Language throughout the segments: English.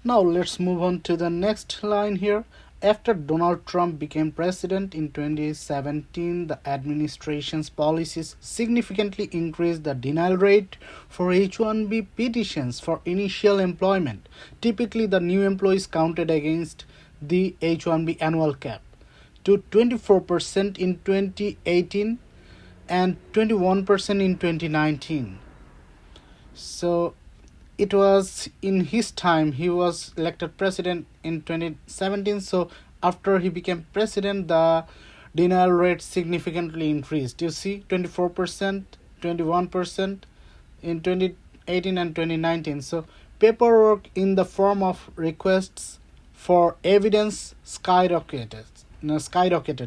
Now let's move on to the next line here. After Donald Trump became president in 2017, the administration's policies significantly increased the denial rate for H-1B petitions for initial employment. Typically, the new employees counted against the H-1B annual cap to 24% in 2018 and 21% in 2019. So it was in his time, he was elected president in 2017. So after he became president, the denial rate significantly increased. You see, 24%, 21% in 2018 and 2019. So paperwork in the form of requests for evidence skyrocketed.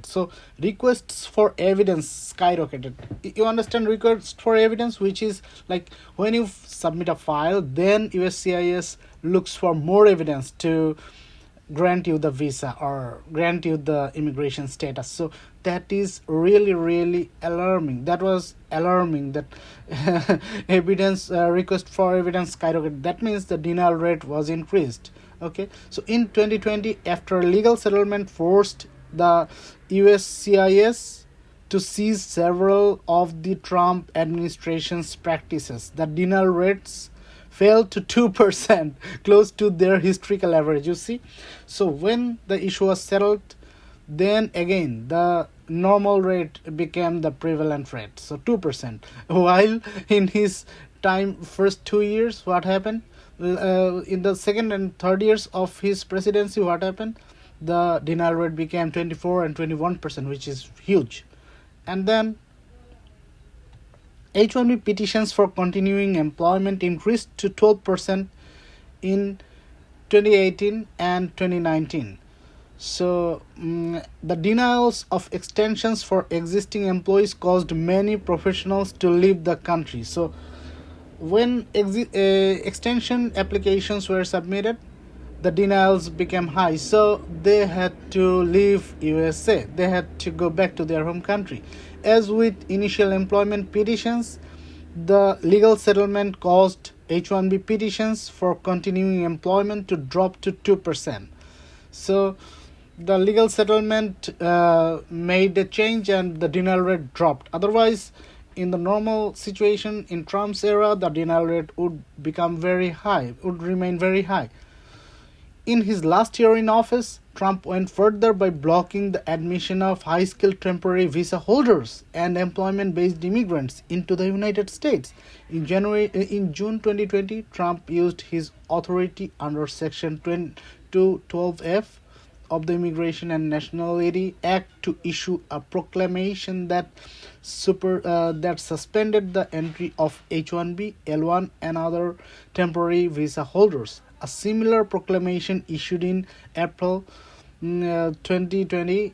So requests for evidence skyrocketed. You understand, requests for evidence, which is like when you submit a file, then USCIS looks for more evidence to grant you the visa or grant you the immigration status. So that is really alarming. That was alarming that evidence request for evidence skyrocketed. That means the denial rate was increased. Okay, so in 2020, after legal settlement forced the USCIS to seize several of the Trump administration's practices, the denial rates fell to 2%, close to their historical average. You see, so when the issue was settled, then again the normal rate became the prevalent rate, so 2%. While in his time, first 2 years, what happened? In the second and third years of his presidency, what happened? The denial rate became 24 and 21%, which is huge. And then H-1B petitions for continuing employment increased to 12% in 2018 and 2019. So the denials of extensions for existing employees caused many professionals to leave the country. So when extension applications were submitted, the denials became high, so they had to leave USA. They had to go back to their home country. As with initial employment petitions, the legal settlement caused H-1B petitions for continuing employment to drop to 2%. So the legal settlement made a change and the denial rate dropped. Otherwise, in the normal situation in Trump's era, the denial rate would become very high, would remain very high. In his last year in office, Trump went further by blocking the admission of high-skilled temporary visa holders and employment-based immigrants into the United States. In June 2020, Trump used his authority under Section 212F of the Immigration and Nationality Act to issue a proclamation that suspended the entry of H-1B, L-1, and other temporary visa holders. A similar proclamation issued in April 2020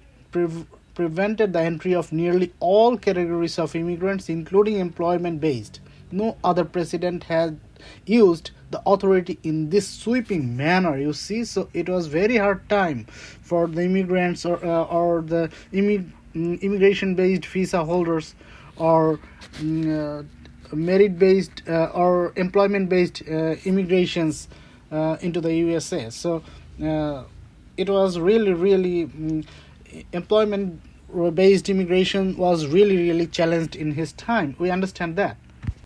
prevented the entry of nearly all categories of immigrants, including employment-based. No other president had used the authority in this sweeping manner, you see. So it was very hard time for the immigrants or the immigration-based visa holders or merit-based or employment-based immigrations into the USA. So it was really employment-based immigration was really challenged in his time. We understand that.